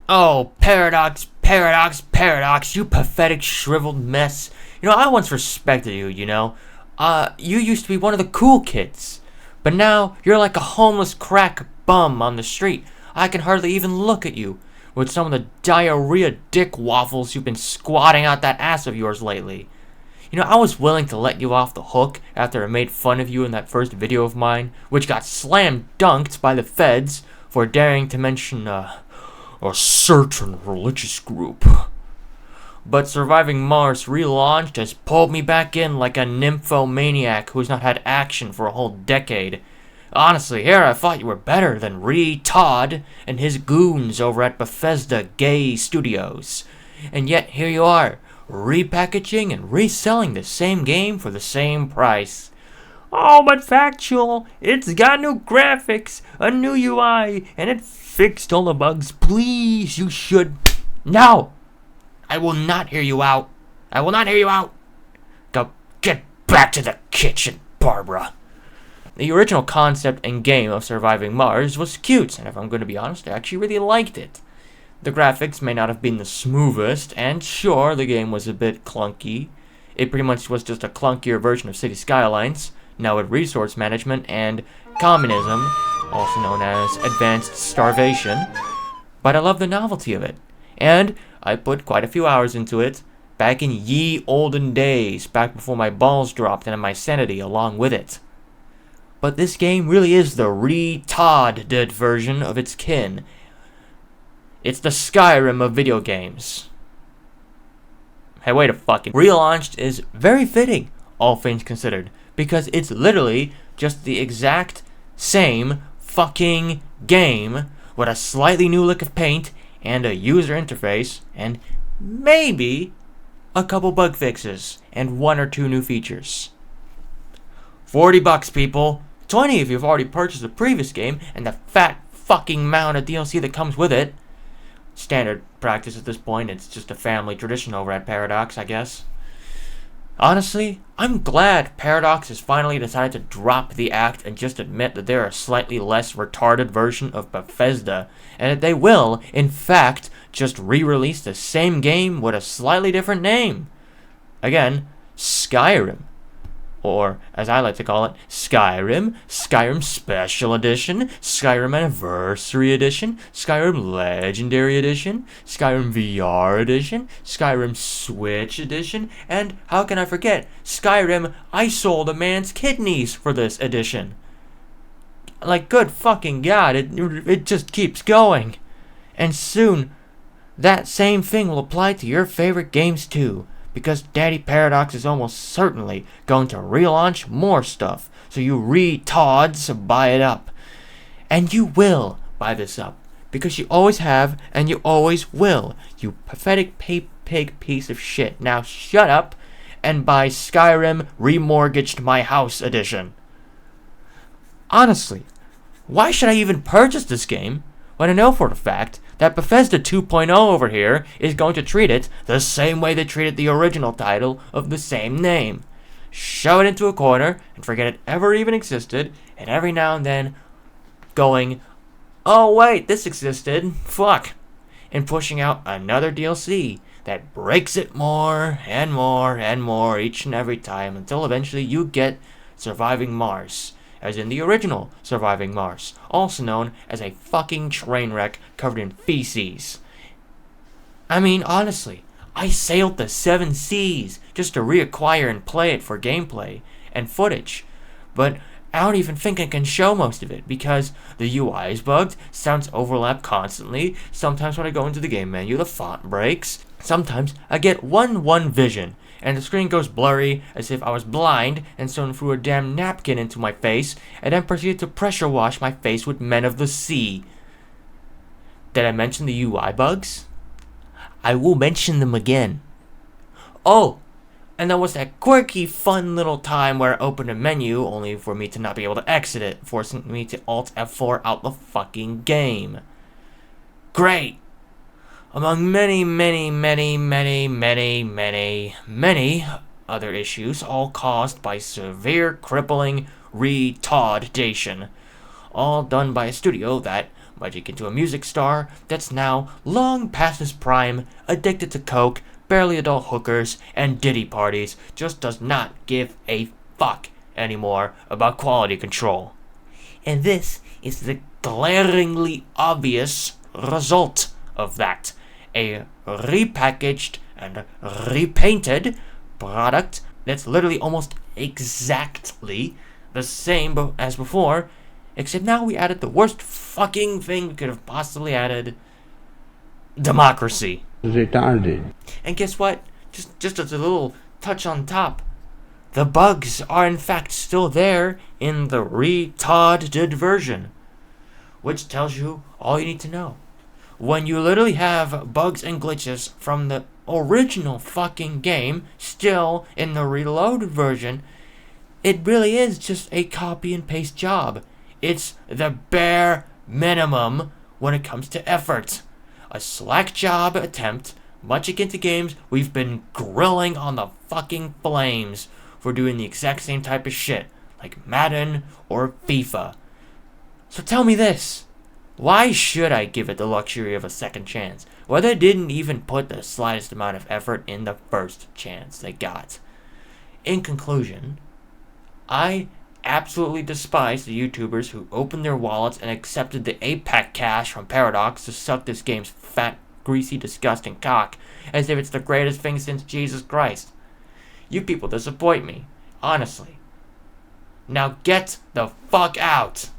Oh, Paradox, Paradox, Paradox, you pathetic shriveled mess. I once respected you. You used to be one of the cool kids. But now, you're like a homeless crack bum on the street. I can hardly even look at you, with some of the diarrhea dick waffles you've been squatting out that ass of yours lately. I was willing to let you off the hook after I made fun of you in that first video of mine, which got slam dunked by the feds for daring to mention, a certain religious group. But Surviving Mars Relaunched has pulled me back in like a nymphomaniac who's not had action for a whole decade. Honestly, here I thought you were better than Todd and his goons over at Bethesda Gay Studios. And yet here you are, repackaging and reselling the same game for the same price. Oh, but Factual, it's got new graphics, a new UI, and it fixed all the bugs. Please, you should. No! I will not hear you out. I will not hear you out. Go get back to the kitchen, Barbara. The original concept and game of Surviving Mars was cute, and if I'm going to be honest, I actually really liked it. The graphics may not have been the smoothest, and sure, the game was a bit clunky. It pretty much was just a clunkier version of City Skylines, now with resource management and communism, also known as advanced starvation. But I love the novelty of it, and I put quite a few hours into it, back in ye olden days, back before my balls dropped and my sanity along with it. But this game really is the retodded version of its kin. It's the Skyrim of video games. Hey, wait a fucking... Relaunched is very fitting, all things considered, because it's literally just the exact same fucking game with a slightly new look of paint and a user interface and maybe a couple bug fixes and one or two new features. $40, people. 20 if you've already purchased the previous game and the fat fucking amount of DLC that comes with it. Standard practice at this point. It's just a family tradition over at Paradox, I guess. Honestly, I'm glad Paradox has finally decided to drop the act and just admit that they're a slightly less retarded version of Bethesda, and that they will, in fact, just re-release the same game with a slightly different name. Again, Skyrim. Or, as I like to call it, Skyrim, Skyrim Special Edition, Skyrim Anniversary Edition, Skyrim Legendary Edition, Skyrim VR Edition, Skyrim Switch Edition, and, how can I forget, Skyrim I sold a man's kidneys for this edition. Like, good fucking god, it just keeps going. And soon, that same thing will apply to your favorite games too. Because Daddy Paradox is almost certainly going to relaunch more stuff. So you retards buy it up. And you will buy this up. Because you always have and you always will. You pathetic pig piece of shit. Now shut up and buy Skyrim Remortgaged My House Edition. Honestly, why should I even purchase this game when I know for a fact that Bethesda 2.0 over here is going to treat it the same way they treated the original title of the same name. Shove it into a corner and forget it ever even existed, and every now and then going, oh wait, this existed, fuck, and pushing out another DLC that breaks it more and more and more each and every time until eventually you get Surviving Mars. As in the original Surviving Mars, also known as a fucking train wreck covered in feces. I mean, honestly, I sailed the 7 seas just to reacquire and play it for gameplay and footage, but I don't even think I can show most of it because the UI is bugged, sounds overlap constantly, sometimes when I go into the game menu the font breaks, sometimes I get one vision, and the screen goes blurry as if I was blind and someone threw a damn napkin into my face and then proceeded to pressure wash my face with Men of the Sea. Did I mention the UI bugs? I will mention them again. Oh, and there was that quirky fun little time where I opened a menu only for me to not be able to exit it, forcing me to Alt F4 out the fucking game. Great! Among many other issues, all caused by severe crippling retardation, all done by a studio that, Magic into a music star that's now long past his prime, addicted to coke, barely adult hookers, and ditty parties, just does not give a fuck anymore about quality control. And this is the glaringly obvious result of that. A repackaged and repainted product that's literally almost exactly the same as before, except now we added the worst fucking thing we could have possibly added: democracy. Retarded. And guess what? Just as a little touch on top, the bugs are in fact still there in the retodded version, which tells you all you need to know. When you literally have bugs and glitches from the original fucking game still in the reloaded version, it really is just a copy and paste job. It's the bare minimum when it comes to effort. A slack job attempt, much akin to games we've been grilling on the fucking flames for doing the exact same type of shit, like Madden or FIFA. So tell me this. Why should I give it the luxury of a second chance, when they didn't even put the slightest amount of effort in the first chance they got? In conclusion, I absolutely despise the YouTubers who opened their wallets and accepted the APAC cash from Paradox to suck this game's fat, greasy, disgusting cock as if it's the greatest thing since Jesus Christ. You people disappoint me, honestly. Now get the fuck out!